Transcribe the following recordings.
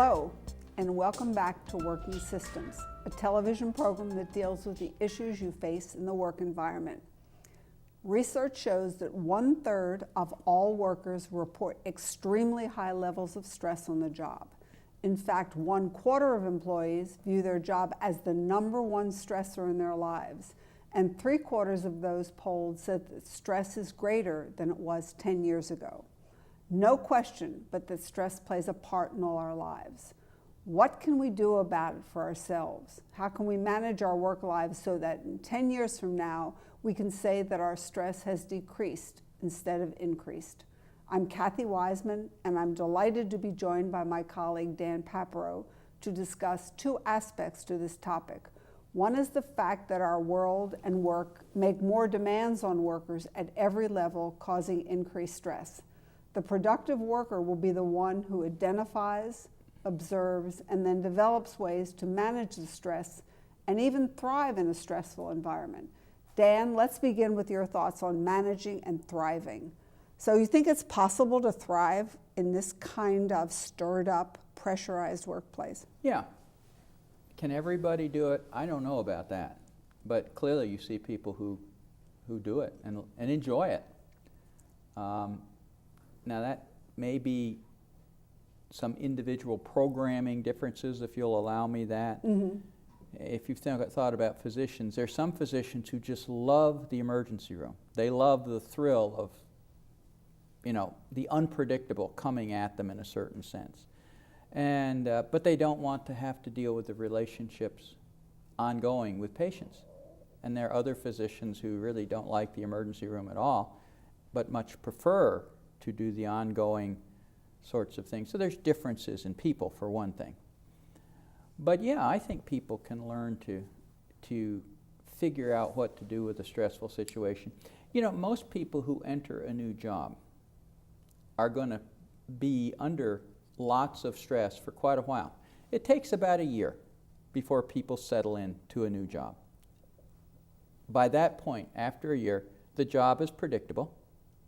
Hello, and welcome back to Working Systems, a television program that deals with the issues you face in the work environment. Research shows that 1/3 of all workers report extremely high levels of stress on the job. In fact, 1/4 of employees view their job as the #1 stressor in their lives, and 3/4 of those polled said that stress is greater than it was 10 years ago. No question but that stress plays a part in all our lives. What can we do about it for ourselves? How can we manage our work lives so that in 10 years from now, we can say that our stress has decreased instead of increased? I'm Kathy Wiseman, and I'm delighted to be joined by my colleague Dan Papero to discuss two aspects to this topic. One is the fact that our world and work make more demands on workers at every level, causing increased stress. The productive worker will be the one who identifies, observes, and then develops ways to manage the stress and even thrive in a stressful environment. Dan, let's begin with your thoughts on managing and thriving. So you think it's possible to thrive in this kind of stirred up, pressurized workplace? Yeah. Can everybody do it? I don't know about that. But clearly you see people who do it and enjoy it. Now that may be some individual programming differences, if you'll allow me that. Mm-hmm. If you've thought about physicians, there's some physicians who just love the emergency room. They love the thrill of, the unpredictable coming at them in a certain sense. And but they don't want to have to deal with the relationships ongoing with patients. And there are other physicians who really don't like the emergency room at all, but much prefer to do the ongoing sorts of things. So there's differences in people, for one thing. But yeah, I think people can learn to figure out what to do with a stressful situation. Most people who enter a new job are going to be under lots of stress for quite a while. It takes about a year before people settle into a new job. By that point, after a year, the job is predictable.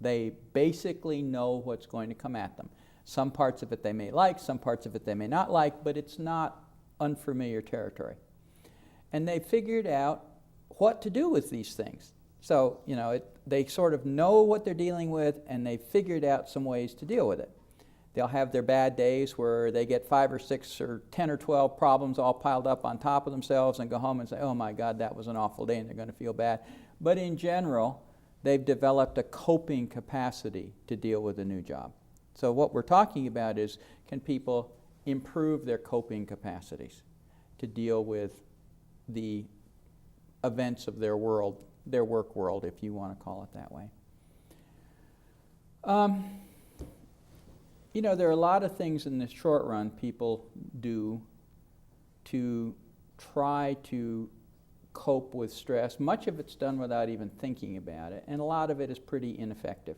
They basically know what's going to come at them. Some parts of it they may like, some parts of it they may not like, but it's not unfamiliar territory. And they figured out what to do with these things. So, they sort of know what they're dealing with, and they figured out some ways to deal with it. They'll have their bad days where they get 5 or 6 or 10 or 12 problems all piled up on top of themselves and go home and say, oh my God, that was an awful day, and they're going to feel bad. But in general, they've developed a coping capacity to deal with a new job. So what we're talking about is, can people improve their coping capacities to deal with the events of their world, their work world, if you want to call it that way. There are a lot of things in the short run people do to try to cope with stress. Much of it's done without even thinking about it, and a lot of it is pretty ineffective.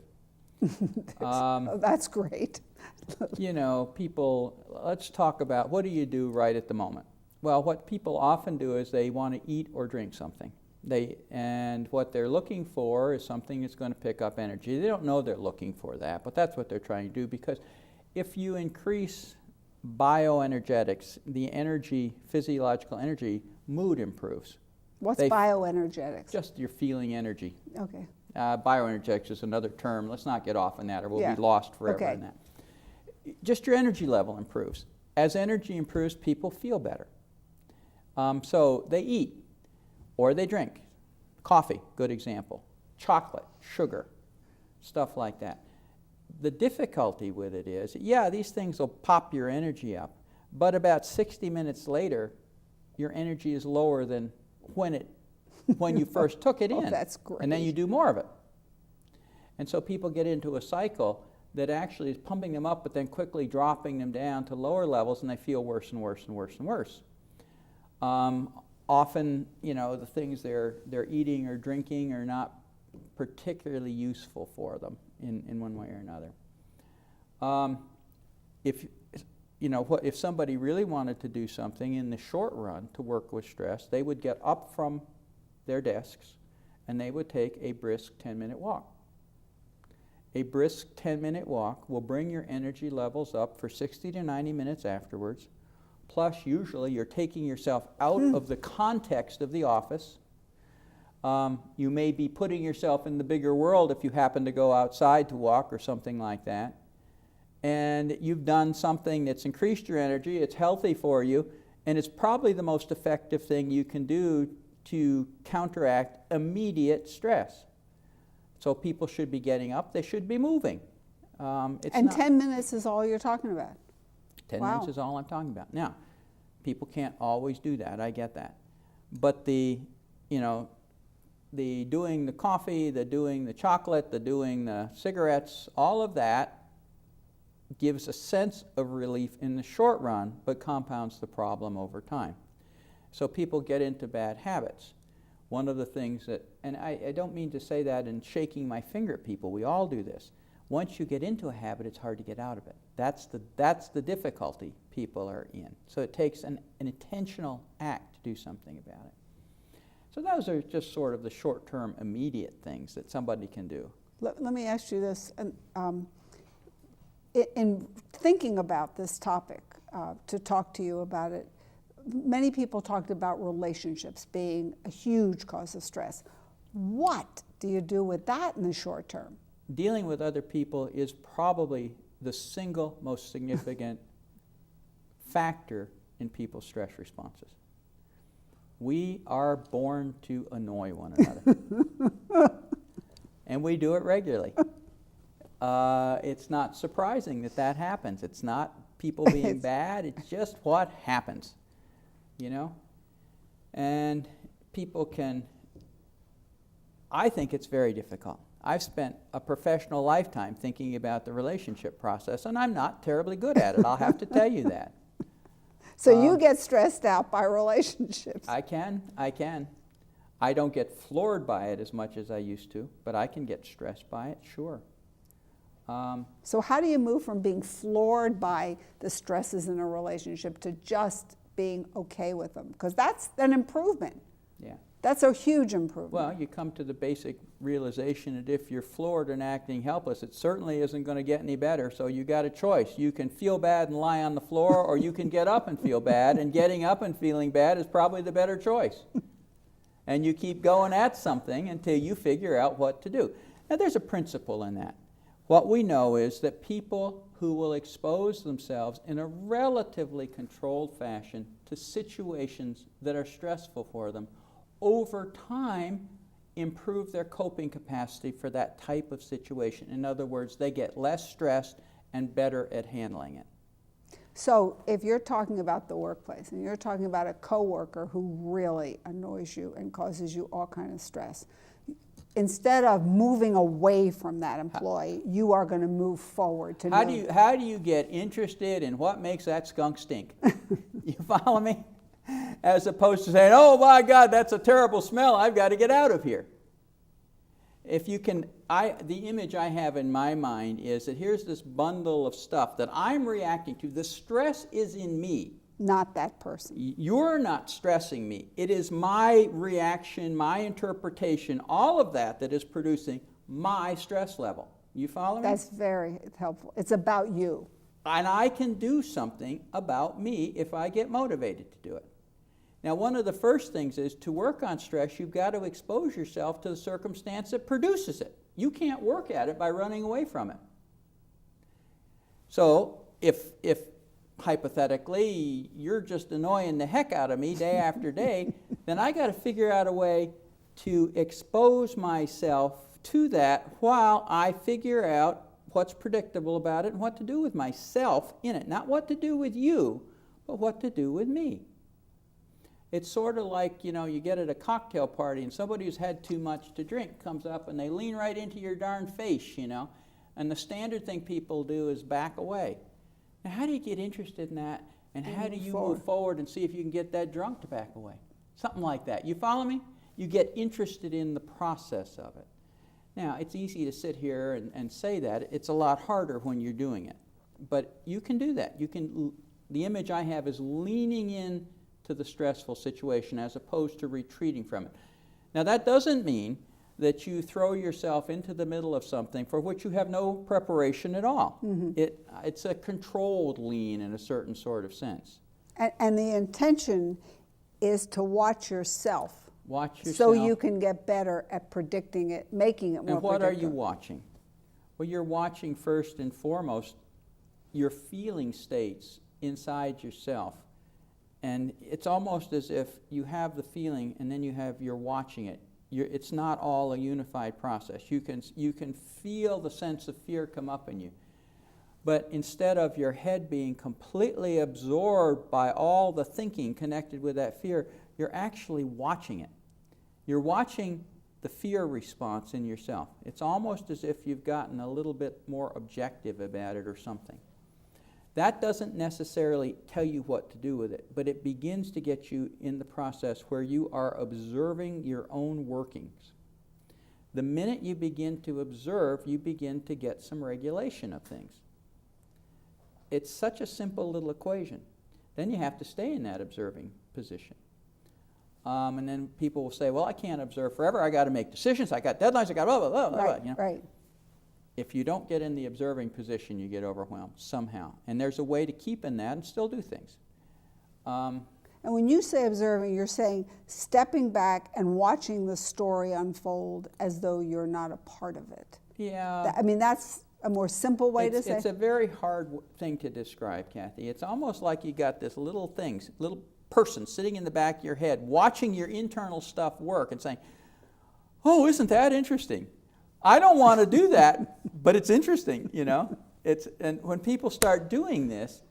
That's great. People, let's talk about, what do you do right at the moment? Well, what people often do is they want to eat or drink something. And what they're looking for is something that's going to pick up energy. They don't know they're looking for that, but that's what they're trying to do, because if you increase bioenergetics, the energy, physiological energy, mood improves. What's bioenergetics? Just your feeling energy. Okay. Bioenergetics is another term. Let's not get off on that, or we'll be lost forever in that. Just your energy level improves. As energy improves, people feel better. So they eat or they drink. Coffee, good example. Chocolate, sugar, stuff like that. The difficulty with it is, these things will pop your energy up, but about 60 minutes later, your energy is lower than when you first took it in. That's great. And then you do more of it. And so people get into a cycle that actually is pumping them up, but then quickly dropping them down to lower levels, and they feel worse and worse and worse and worse. Often, the things they're eating or drinking are not particularly useful for them in one way or another. If somebody really wanted to do something in the short run to work with stress, they would get up from their desks and they would take a brisk 10-minute walk. a brisk 10-minute walk will bring your energy levels up for 60 to 90 minutes afterwards. Plus, usually you're taking yourself out of the context of the office. You may be putting yourself in the bigger world if you happen to go outside to walk or something like that. And you've done something that's increased your energy, it's healthy for you, and it's probably the most effective thing you can do to counteract immediate stress. So people should be getting up, they should be moving. And 10 minutes is all you're talking about? 10 Wow. minutes is all I'm talking about. Now, people can't always do that, I get that. But the doing the coffee, the doing the chocolate, the doing the cigarettes, all of that gives a sense of relief in the short run, but compounds the problem over time. So people get into bad habits. One of the things that, and I don't mean to say that in shaking my finger at people, we all do this. Once you get into a habit, it's hard to get out of it. That's the difficulty people are in. So it takes an intentional act to do something about it. So those are just sort of the short-term, immediate things that somebody can do. Let me ask you this. In thinking about this topic, to talk to you about it, many people talked about relationships being a huge cause of stress. What do you do with that in the short term? Dealing with other people is probably the single most significant factor in people's stress responses. We are born to annoy one another. And we do it regularly. It's not surprising that that happens. It's not people being bad, it's just what happens, you know? And people can, I think it's very difficult. I've spent a professional lifetime thinking about the relationship process, and I'm not terribly good at it, I'll have to tell you that. So you get stressed out by relationships. I can. I don't get floored by it as much as I used to, but I can get stressed by it, sure. So how do you move from being floored by the stresses in a relationship to just being okay with them? Because that's an improvement. Yeah. That's a huge improvement. Well, you come to the basic realization that if you're floored and acting helpless, it certainly isn't going to get any better, so you got a choice. You can feel bad and lie on the floor, or you can get up and feel bad, and getting up and feeling bad is probably the better choice. And you keep going at something until you figure out what to do. Now, there's a principle in that. What we know is that people who will expose themselves in a relatively controlled fashion to situations that are stressful for them, over time, improve their coping capacity for that type of situation. In other words, they get less stressed and better at handling it. So if you're talking about the workplace and you're talking about a coworker who really annoys you and causes you all kind of stress, instead of moving away from that employee, you are going to move forward to How do you get interested in what makes that skunk stink? You follow me? As opposed to saying, oh my God, that's a terrible smell, I've got to get out of here. If you can, the image I have in my mind is that here's this bundle of stuff that I'm reacting to. The stress is in me. Not that person. You're not stressing me. It is my reaction, my interpretation, all of that is producing my stress level. You follow me? That's very helpful. It's about you. And I can do something about me if I get motivated to do it. Now, one of the first things is to work on stress, you've got to expose yourself to the circumstance that produces it. You can't work at it by running away from it. So, if hypothetically you're just annoying the heck out of me day after day, then I got to figure out a way to expose myself to that while I figure out what's predictable about it and what to do with myself in it. Not what to do with you, but what to do with me. It's sort of like, you get at a cocktail party and somebody who's had too much to drink comes up and they lean right into your darn face, And the standard thing people do is back away. Now, how do you get interested in that? And how do you move forward and see if you can get that drunk to back away? Something like that. You follow me? You get interested in the process of it. Now, it's easy to sit here and say that. It's a lot harder when you're doing it. But you can do that. The image I have is leaning in to the stressful situation as opposed to retreating from it. Now, that doesn't mean that you throw yourself into the middle of something for which you have no preparation at all. It's a controlled lean in a certain sort of sense. And the intention is to watch yourself. Watch yourself. So you can get better at predicting it, making it more And what are you predictable. watching? Well, you're watching first and foremost your feeling states inside yourself. And it's almost as if you have the feeling and then you're watching it. It's not all a unified process. You can feel the sense of fear come up in you. But instead of your head being completely absorbed by all the thinking connected with that fear, you're actually watching it. You're watching the fear response in yourself. It's almost as if you've gotten a little bit more objective about it or something. That doesn't necessarily tell you what to do with it, but it begins to get you in the process where you are observing your own workings. The minute you begin to observe, you begin to get some regulation of things. It's such a simple little equation. Then you have to stay in that observing position. And then people will say, well, I can't observe forever. I got to make decisions. I got deadlines. I got blah, blah, blah, blah. Right, You know? right. If you don't get in the observing position, you get overwhelmed somehow. And there's a way to keep in that and still do things. And when you say observing, you're saying stepping back and watching the story unfold as though you're not a part of it. Yeah. I mean, that's a more simple way to say. It's a very hard thing to describe, Kathy. It's almost like you got this little person sitting in the back of your head watching your internal stuff work and saying, oh, isn't that interesting? I don't want to do that, but it's interesting, you know. And when people start doing this,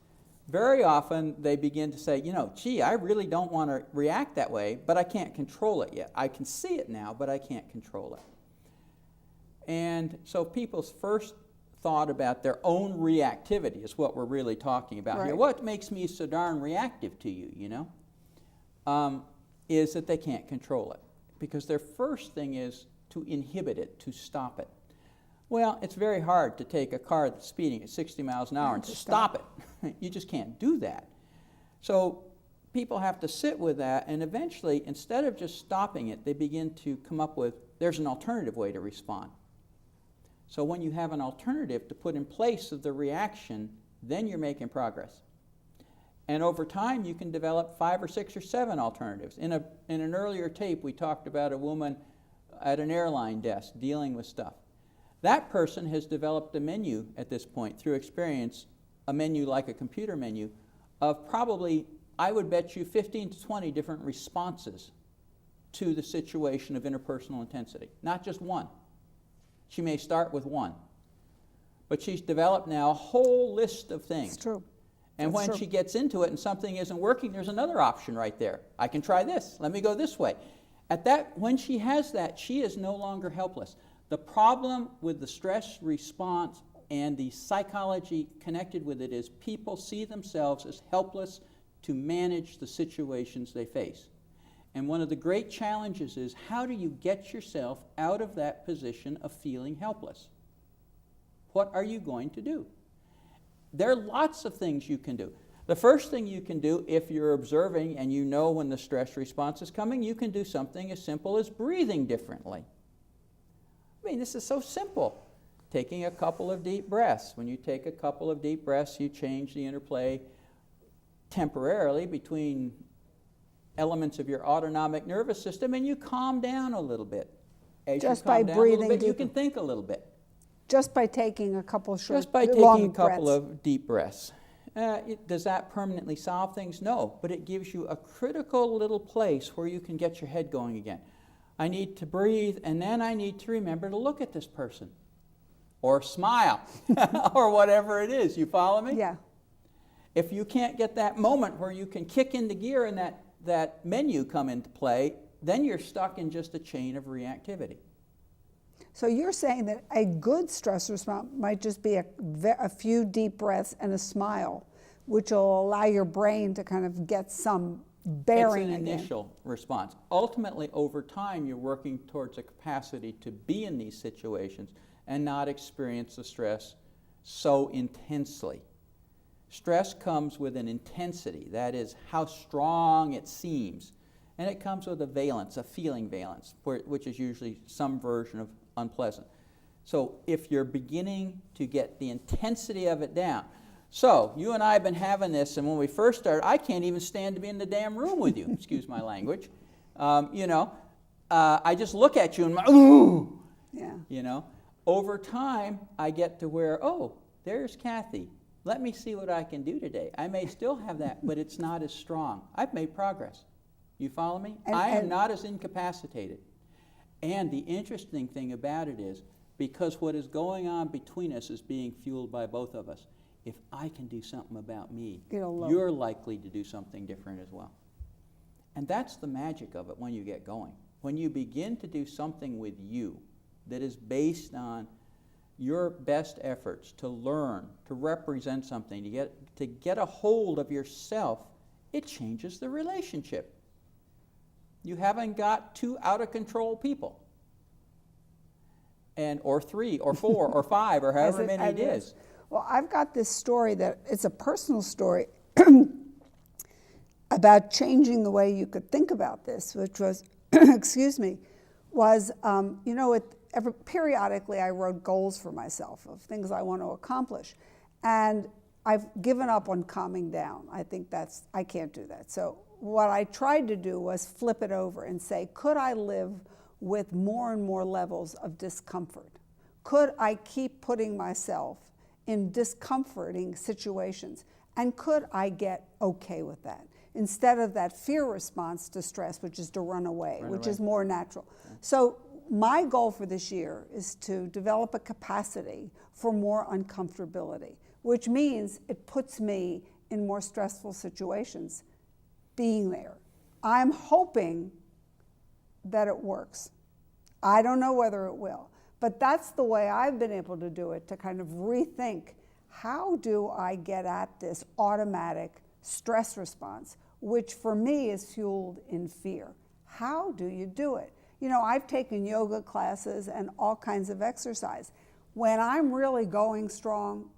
very often they begin to say, you know, gee, I really don't want to react that way, but I can't control it yet. I can see it now, but I can't control it. And so people's first thought about their own reactivity is what we're really talking about here. Right. What makes me so darn reactive to you, you know, is that they can't control it. Because their first thing is to inhibit it, to stop it. Well, it's very hard to take a car that's speeding at 60 miles an hour and to stop it. You just can't do that. So people have to sit with that, and eventually, instead of just stopping it, they begin to come up with, there's an alternative way to respond. So when you have an alternative to put in place of the reaction, then you're making progress. And over time, you can develop 5 or 6 or 7 alternatives. In an earlier tape, we talked about a woman at an airline desk dealing with stuff. That person has developed a menu at this point through experience, a menu like a computer menu, of probably, I would bet you, 15 to 20 different responses to the situation of interpersonal intensity. Not just one. She may start with one. But she's developed now a whole list of things. It's true. And when she gets into it and something isn't working, there's another option right there. I can try this. Let me go this way. When she has that, she is no longer helpless. The problem with the stress response and the psychology connected with it is people see themselves as helpless to manage the situations they face. And one of the great challenges is, how do you get yourself out of that position of feeling helpless? What are you going to do? There are lots of things you can do. The first thing you can do, if you're observing and you know when the stress response is coming, you can do something as simple as breathing differently. I mean, this is so simple. Taking a couple of deep breaths. When you take a couple of deep breaths, you change the interplay temporarily between elements of your autonomic nervous system, and you calm down a little bit. As Just you calm by down breathing a little bit, you deeper. can think a little bit. Just by taking a couple short, Just by long taking a couple breaths. of deep breaths. Does that permanently solve things? No, but it gives you a critical little place where you can get your head going again. I need to breathe, and then I need to remember to look at this person. Or smile, or whatever it is. You follow me? Yeah. If you can't get that moment where you can kick into gear and that menu come into play, then you're stuck in just a chain of reactivity. So you're saying that a good stress response might just be a few deep breaths and a smile, which will allow your brain to kind of get some bearing It's an again. initial response. Ultimately, over time, you're working towards a capacity to be in these situations and not experience the stress so intensely. Stress comes with an intensity, that is how strong it seems. And it comes with a valence, a feeling valence, which is usually some version of unpleasant. So if you're beginning to get the intensity of it down, so you and I have been having this, and when we first started, I can't even stand to be in the damn room with you, excuse my language. I just look at you and ooh, Yeah. Over time, I get to where, oh, there's Kathy. Let me see what I can do today. I may still have that, but it's not as strong. I've made progress. You follow me? I am not as incapacitated. And the interesting thing about it is, because what is going on between us is being fueled by both of us. If I can do something about me, you're likely to do something different as well. And that's the magic of it when you get going. When you begin to do something with you that is based on your best efforts to learn, to represent something, to get a hold of yourself, it changes the relationship. You haven't got two out of control people. Or 3 or 4 or 5 or however many it is. Well, I've got this story that it's a personal story about changing the way you could think about this, which was, periodically I wrote goals for myself of things I want to accomplish. And I've given up on calming down. I think I can't do that. So what I tried to do was flip it over and say, could I live with more and more levels of discomfort? Could I keep putting myself in discomforting situations? And could I get okay with that? Instead of that fear response to stress, which is to run away, which is more natural. Yeah. So my goal for this year is to develop a capacity for more uncomfortability, which means it puts me in more stressful situations being there. I'm hoping that it works. I don't know whether it will, but that's the way I've been able to do it, to kind of rethink, how do I get at this automatic stress response, which for me is fueled in fear? How do you do it? I've taken yoga classes and all kinds of exercise. When I'm really going strong,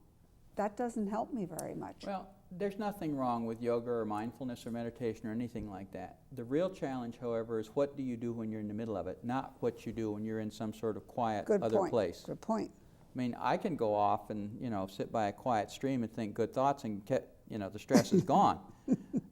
that doesn't help me very much. Well, there's nothing wrong with yoga or mindfulness or meditation or anything like that. The real challenge, however, is what do you do when you're in the middle of it, not what you do when you're in some sort of quiet place. Good point. I mean, I can go off and, sit by a quiet stream and think good thoughts and the stress is gone.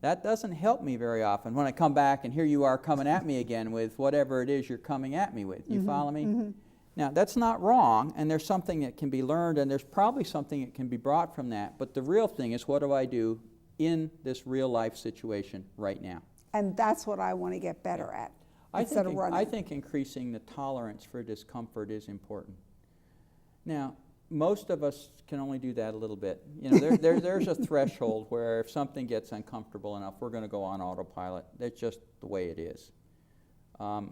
That doesn't help me very often when I come back and here you are coming at me again with whatever it is you're coming at me with. You follow me? Mm-hmm. Now, that's not wrong, and there's something that can be learned, and there's probably something that can be brought from that. But the real thing is, what do I do in this real life situation right now? And that's what I want to get better at, instead of running. I think increasing the tolerance for discomfort is important. Now, most of us can only do that a little bit. There's a threshold where if something gets uncomfortable enough, we're going to go on autopilot. That's just the way it is.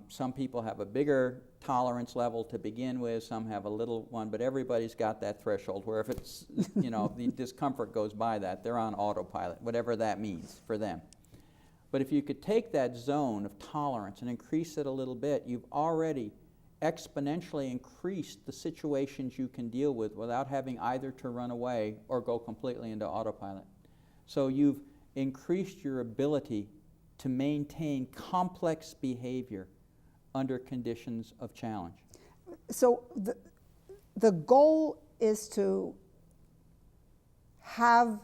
Some people have a bigger tolerance level to begin with, some have a little one, but everybody's got that threshold where if it's, the discomfort goes by that, they're on autopilot, whatever that means for them. But if you could take that zone of tolerance and increase it a little bit, you've already exponentially increased the situations you can deal with without having either to run away or go completely into autopilot. So you've increased your ability to maintain complex behavior under conditions of challenge. So the goal is to have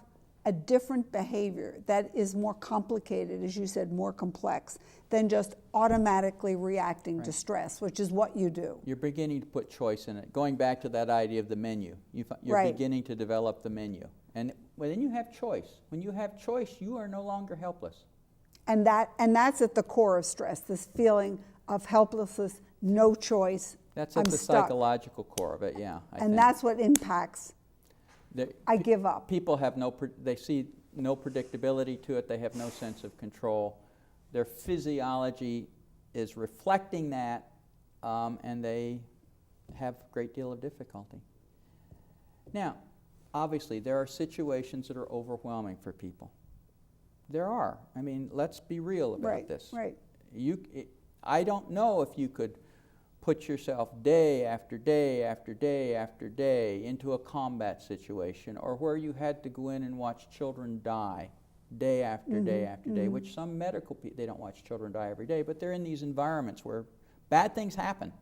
a different behavior that is more complicated, as you said, more complex, than just automatically reacting to stress, which is what you do. You're beginning to put choice in it. Going back to that idea of the menu, you're beginning to develop the menu. And then you have choice. When you have choice, you are no longer helpless. And that's at the core of stress, this feeling of helplessness, no choice. That's at the psychological core of it, yeah. I think that's what impacts. I give up. People have they see no predictability to it. They have no sense of control. Their physiology is reflecting that, and they have a great deal of difficulty. Now, obviously, there are situations that are overwhelming for people. There are. I mean, let's be real about this. Right. I don't know if you could put yourself day after day after day after day into a combat situation or where you had to go in and watch children die day after day after day, which some medical people, they don't watch children die every day, but they're in these environments where bad things happen.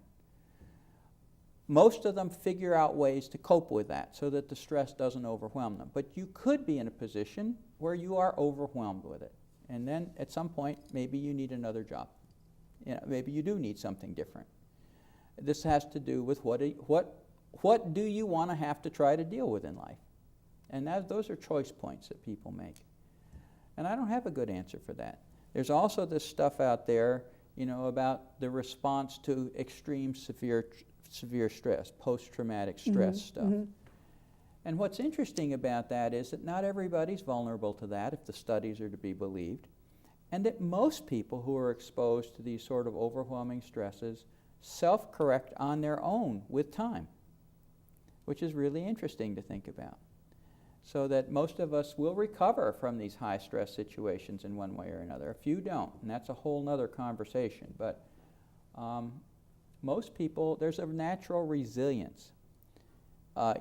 Most of them figure out ways to cope with that so that the stress doesn't overwhelm them. But you could be in a position where you are overwhelmed with it. And then at some point, maybe you need another job. Maybe you do need something different. This has to do with what do you want to have to try to deal with in life? And those are choice points that people make. And I don't have a good answer for that. There's also this stuff out there, about the response to extreme severe stress, post-traumatic stress stuff. And what's interesting about that is that not everybody's vulnerable to that, if the studies are to be believed, and that most people who are exposed to these sort of overwhelming stresses self-correct on their own with time, which is really interesting to think about. So that most of us will recover from these high-stress situations in one way or another. A few don't, and that's a whole nother conversation. But most people, there's a natural resilience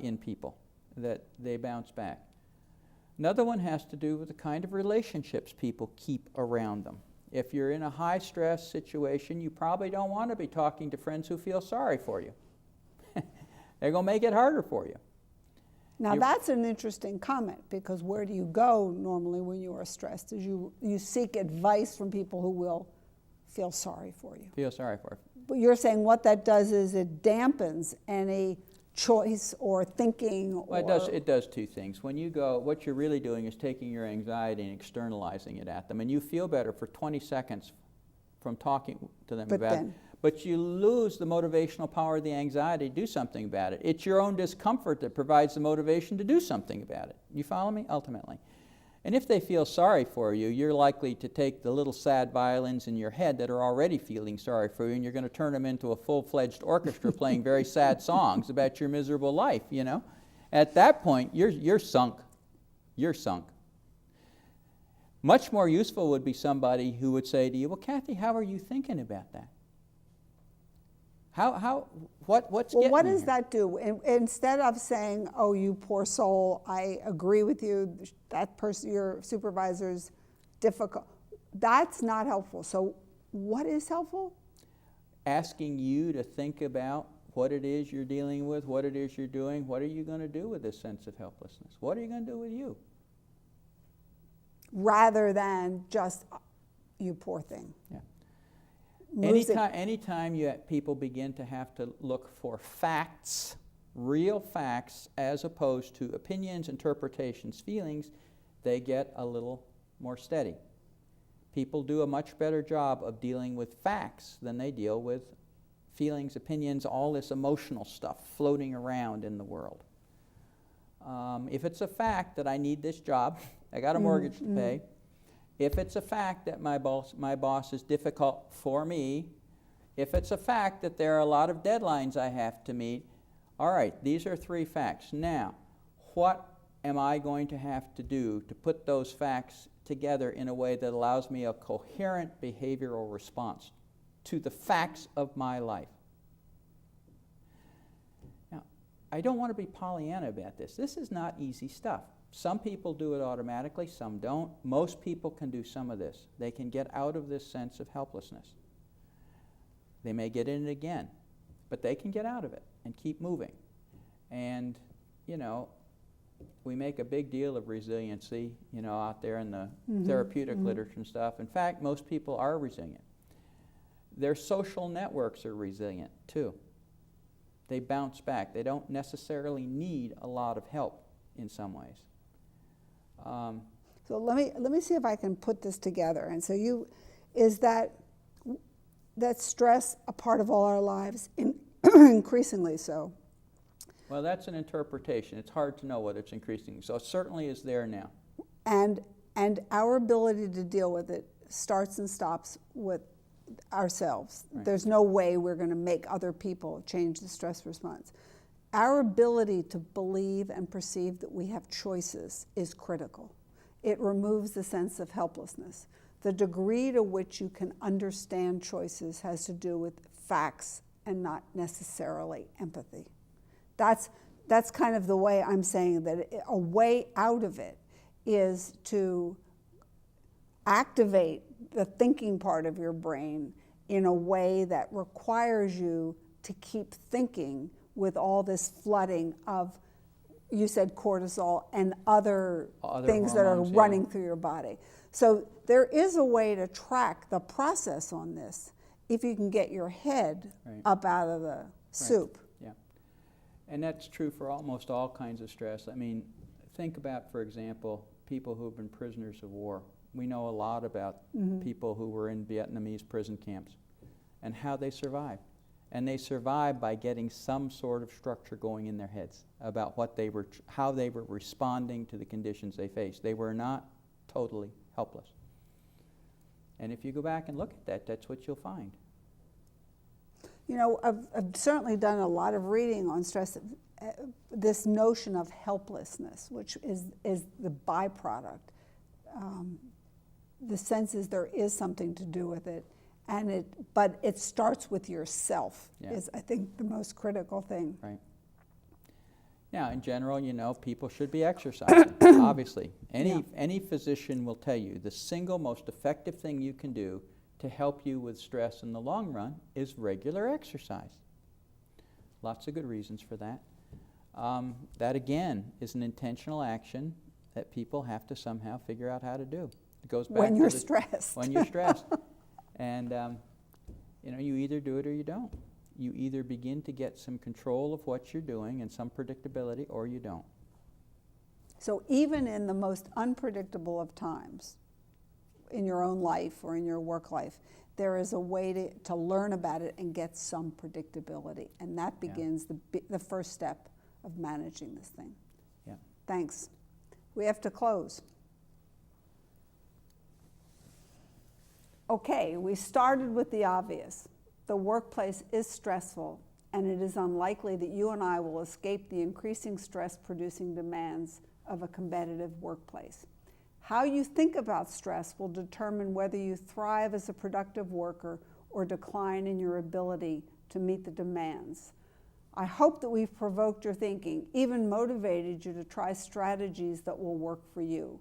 in people that they bounce back. Another one has to do with the kind of relationships people keep around them. If you're in a high-stress situation, you probably don't want to be talking to friends who feel sorry for you. They're going to make it harder for you. Now that's an interesting comment, because where do you go normally when you are stressed? Is you seek advice from people who will feel sorry for you. Feel sorry for you. But you're saying what that does is it dampens any choice or thinking. Well, it does two things. When you go, what you're really doing is taking your anxiety and externalizing it at them, and you feel better for 20 seconds from talking to them about it. But you lose the motivational power of the anxiety to do something about it. It's your own discomfort that provides the motivation to do something about it. You follow me? Ultimately. And if they feel sorry for you, you're likely to take the little sad violins in your head that are already feeling sorry for you, and you're going to turn them into a full-fledged orchestra playing very sad songs about your miserable life, At that point, you're sunk. You're sunk. Much more useful would be somebody who would say to you, well, Kathy, how are you thinking about that? What's well, what does here? That do? Instead of saying, oh, you poor soul, I agree with you, that person, your supervisor's difficult, that's not helpful. So what is helpful? Asking you to think about what it is you're dealing with, what it is you're doing, what are you going to do with this sense of helplessness? What are you going to do with you? Rather than just, you poor thing. Yeah. Anytime people begin to have to look for facts, real facts, as opposed to opinions, interpretations, feelings, they get a little more steady. People do a much better job of dealing with facts than they deal with feelings, opinions, all this emotional stuff floating around in the world. If it's a fact that I need this job, I got a mortgage to pay, if it's a fact that my boss is difficult for me, if it's a fact that there are a lot of deadlines I have to meet, all right, these are 3 facts. Now, what am I going to have to do to put those facts together in a way that allows me a coherent behavioral response to the facts of my life? Now, I don't want to be Pollyanna about this. This is not easy stuff. Some people do it automatically, some don't. Most people can do some of this. They can get out of this sense of helplessness. They may get in it again, but they can get out of it and keep moving. And, we make a big deal of resiliency, out there in the therapeutic literature and stuff. In fact, most people are resilient. Their social networks are resilient, too. They bounce back. They don't necessarily need a lot of help in some ways. So let me see if I can put this together. And so is that stress a part of all our lives, increasingly so? Well, that's an interpretation. It's hard to know whether it's increasing. So it certainly is there now. And our ability to deal with it starts and stops with ourselves. Right. There's no way we're going to make other people change the stress response. Our ability to believe and perceive that we have choices is critical. It removes the sense of helplessness. The degree to which you can understand choices has to do with facts and not necessarily empathy. That's kind of the way I'm saying that a way out of it is to activate the thinking part of your brain in a way that requires you to keep thinking with all this flooding of, you said cortisol and other things that are hormones, running through your body. So there is a way to track the process on this if you can get your head up out of the soup. Yeah. And that's true for almost all kinds of stress. I mean, think about, for example, people who have been prisoners of war. We know a lot about people who were in Vietnamese prison camps and how they survived. And they survived by getting some sort of structure going in their heads about what they were, how they were responding to the conditions they faced. They were not totally helpless. And if you go back and look at that, that's what you'll find. You know, I've certainly done a lot of reading on stress, this notion of helplessness, which is the byproduct. The sense is there is something to do with it, but it starts with yourself, is I think the most critical thing. Right. Now, in general, you know, people should be exercising, obviously. Any physician will tell you the single most effective thing you can do to help you with stress in the long run is regular exercise. Lots of good reasons for that. That, again, is an intentional action that people have to somehow figure out how to do. It goes back when you're stressed. When you're stressed. And, you know, you either do it or you don't. You either begin to get some control of what you're doing and some predictability, or you don't. So even in the most unpredictable of times, in your own life or in your work life, there is a way to learn about it and get some predictability. And that begins the first step of managing this thing. Yeah. Thanks. We have to close. Okay, we started with the obvious. The workplace is stressful, and it is unlikely that you and I will escape the increasing stress-producing demands of a competitive workplace. How you think about stress will determine whether you thrive as a productive worker or decline in your ability to meet the demands. I hope that we've provoked your thinking, even motivated you to try strategies that will work for you.